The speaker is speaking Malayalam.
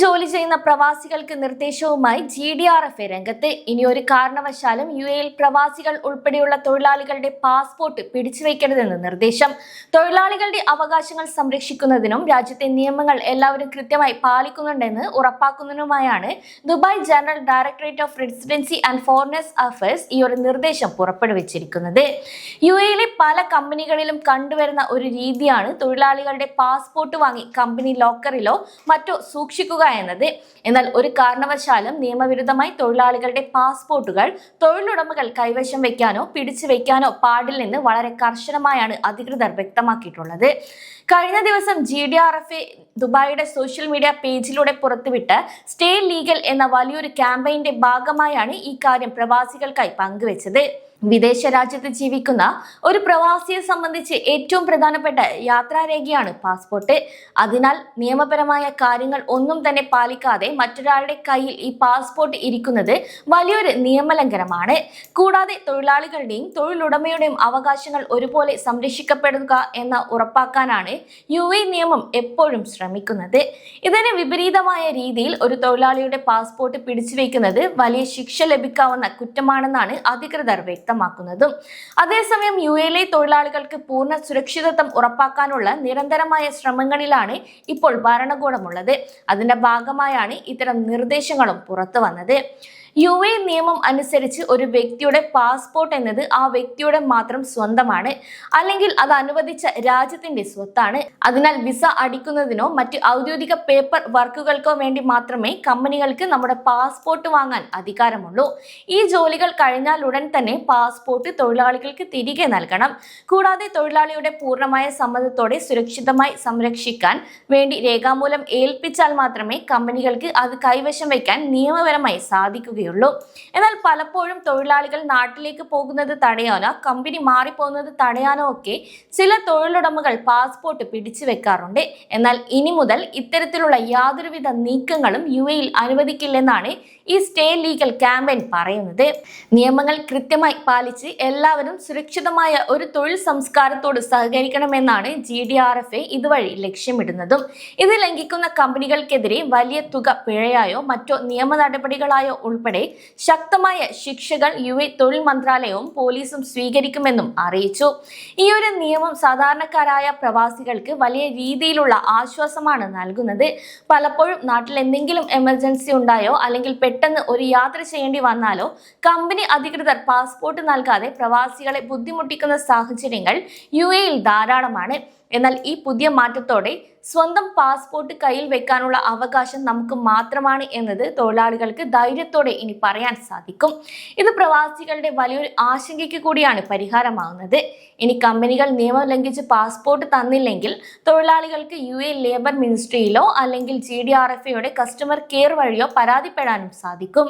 ജോലി ചെയ്യുന്ന പ്രവാസികൾക്ക് നിർദ്ദേശവുമായി GDRF രംഗത്ത്. ഇനി ഒരു കാരണവശാലും UAE പ്രവാസികൾ ഉൾപ്പെടെയുള്ള തൊഴിലാളികളുടെ പാസ്പോർട്ട് പിടിച്ചുവെക്കരുതെന്ന് നിർദ്ദേശം. തൊഴിലാളികളുടെ അവകാശങ്ങൾ സംരക്ഷിക്കുന്നതിനും രാജ്യത്തെ നിയമങ്ങൾ എല്ലാവരും കൃത്യമായി പാലിക്കുന്നുണ്ടെന്ന് ഉറപ്പാക്കുന്നതിനുമായാണ് Dubai general directorate of residency and foreigners affairs ഈ ഒരു നിർദ്ദേശം പുറപ്പെടുവിച്ചിരിക്കുന്നത്. UAE പല കമ്പനികളിലും കണ്ടുവരുന്ന ഒരു രീതിയാണ് തൊഴിലാളികളുടെ പാസ്പോർട്ട് വാങ്ങി കമ്പനി ലോക്കറിലോ മറ്റോ സൂക്ഷിക്കുക എന്നത്. എന്നാൽ ഒരു കാരണവശാലും നിയമവിരുദ്ധമായി തൊഴിലാളികളുടെ പാസ്പോർട്ടുകൾ തൊഴിലുടമകൾ കൈവശം വെക്കാനോ പിടിച്ചു വെക്കാനോ പാടില്ലെന്ന് വളരെ കർശനമായാണ് അധികൃതർ വ്യക്തമാക്കിയിട്ടുള്ളത്. കഴിഞ്ഞ ദിവസം GDRF ദുബായിയുടെ സോഷ്യൽ മീഡിയ പേജിലൂടെ പുറത്തുവിട്ട സ്റ്റേ ലീഗൽ എന്ന വലിയൊരു ക്യാമ്പയിന്റെ ഭാഗമായാണ് ഈ കാര്യം പ്രവാസികൾക്കായി പങ്കുവച്ചത്. വിദേശ രാജ്യത്ത് ജീവിക്കുന്ന ഒരു പ്രവാസിയെ സംബന്ധിച്ച് ഏറ്റവും പ്രധാനപ്പെട്ട യാത്രാരേഖയാണ് പാസ്പോർട്ട്. അതിനാൽ നിയമപരമായ കാര്യങ്ങൾ ഒന്നും തന്നെ പാലിക്കാതെ മറ്റൊരാളുടെ കയ്യിൽ ഈ പാസ്പോർട്ട് ഇരിക്കുന്നത് വലിയൊരു നിയമലംഘനമാണ്. കൂടാതെ തൊഴിലാളികളുടെയും തൊഴിലുടമയുടെയും അവകാശങ്ങൾ ഒരുപോലെ സംരക്ഷിക്കപ്പെടുക എന്ന് ഉറപ്പാക്കാനാണ് UAE നിയമം എപ്പോഴും ശ്രമിക്കുന്നത്. ഇതിന് വിപരീതമായ രീതിയിൽ ഒരു തൊഴിലാളിയുടെ പാസ്പോർട്ട് പിടിച്ചുവെക്കുന്നത് വലിയ ശിക്ഷ ലഭിക്കാവുന്ന കുറ്റമാണെന്നാണ് അധികൃതർ വ്യക്തമാക്കുന്നതും. അതേസമയം UAE തൊഴിലാളികൾക്ക് പൂർണ്ണ സുരക്ഷിതത്വം ഉറപ്പാക്കാനുള്ള നിരന്തരമായ ശ്രമങ്ങളിലാണ് ഇപ്പോൾ ഭരണകൂടമുള്ളത്. അതിന്റെ ഭാഗമായാണ് ഇത്തരം നിർദ്ദേശങ്ങളും പുറത്തു വന്നത്. UAE നിയമം അനുസരിച്ച് ഒരു വ്യക്തിയുടെ പാസ്പോർട്ട് എന്നത് ആ വ്യക്തിയുടെ മാത്രം സ്വന്തമാണ്, അല്ലെങ്കിൽ അത് അനുവദിച്ച രാജ്യത്തിന്റെ സ്വത്താണ്. അതിനാൽ വിസ അടിക്കുന്നതിനോ മറ്റ് ഔദ്യോഗിക പേപ്പർ വർക്കുകൾക്കോ വേണ്ടി മാത്രമേ കമ്പനികൾക്ക് നമ്മുടെ പാസ്പോർട്ട് വാങ്ങാൻ അധികാരമുള്ളൂ. ഈ ജോലികൾ കഴിഞ്ഞാൽ ഉടൻ തന്നെ പാസ്പോർട്ട് തൊഴിലാളികൾക്ക് തിരികെ നൽകണം. കൂടാതെ തൊഴിലാളിയുടെ പൂർണ്ണമായ സമ്മതത്തോടെ സുരക്ഷിതമായി സംരക്ഷിക്കാൻ വേണ്ടി രേഖാമൂലം ഏൽപ്പിച്ചാൽ മാത്രമേ കമ്പനികൾക്ക് അത് കൈവശം വയ്ക്കാൻ നിയമപരമായി സാധിക്കുകയുള്ളൂ. എന്നാൽ പലപ്പോഴും തൊഴിലാളികൾ നാട്ടിലേക്ക് പോകുന്നത് തടയാനോ കമ്പനി മാറിപ്പോകുന്നത് തടയാനോ ഒക്കെ ചില തൊഴിലുടമകൾ പാസ്പോർട്ട് പിടിച്ചു വെക്കാറുണ്ട്. എന്നാൽ ഇനി മുതൽ ഇത്തരത്തിലുള്ള യാതൊരുവിധ നീക്കങ്ങളും UAE അനുവദിക്കില്ലെന്നാണ് ഈ സ്റ്റേ ലീഗൽ ക്യാമ്പയിൻ പറയുന്നത്. നിയമങ്ങൾ കൃത്യമായി പാലിച്ച് എല്ലാവരും സുരക്ഷിതമായ ഒരു തൊഴിൽ സംസ്കാരത്തോട് സഹകരിക്കണമെന്നാണ് GDRF ഇതുവഴി ലക്ഷ്യമിടുന്നതും. ഇത് ലംഘിക്കുന്ന കമ്പനികൾക്കെതിരെ വലിയ തുക പിഴയായോ മറ്റോ നിയമ നടപടികളായോ ഉൾപ്പെടെ ശക്തമായ ശിക്ഷകൾ UAE തൊഴിൽ മന്ത്രാലയവും പോലീസും സ്വീകരിക്കുമെന്നും അറിയിച്ചു. ഈ ഒരു നിയമം സാധാരണക്കാരായ പ്രവാസികൾക്ക് വലിയ രീതിയിലുള്ള ആശ്വാസമാണ് നൽകുന്നത്. പലപ്പോഴും നാട്ടിൽ എന്തെങ്കിലും എമർജൻസി ഉണ്ടായോ അല്ലെങ്കിൽ പെട്ടെന്ന് ഒരു യാത്ര ചെയ്യേണ്ടി വന്നാലോ കമ്പനി അധികൃതർ പാസ്പോർട്ട് നൽകാതെ പ്രവാസികളെ ബുദ്ധിമുട്ടിക്കുന്ന സാഹചര്യങ്ങൾ UAE ധാരാളമാണ്. എന്നാൽ ഈ പുതിയ മാറ്റത്തോടെ സ്വന്തം പാസ്പോർട്ട് കയ്യിൽ വെക്കാനുള്ള അവകാശം നമുക്ക് മാത്രമാണ് എന്നത് തൊഴിലാളികൾക്ക് ധൈര്യത്തോടെ ഇനി പറയാൻ സാധിക്കും. ഇത് പ്രവാസികളുടെ വലിയൊരു ആശങ്കയ്ക്ക് കൂടിയാണ് പരിഹാരമാകുന്നത്. ഇനി കമ്പനികൾ നിയമം ലംഘിച്ച് പാസ്പോർട്ട് തന്നില്ലെങ്കിൽ തൊഴിലാളികൾക്ക് UAE ലേബർ മിനിസ്ട്രിയിലോ അല്ലെങ്കിൽ GDRFയുടെ കസ്റ്റമർ കെയർ വഴിയോ പരാതിപ്പെടാനും സാധിക്കും.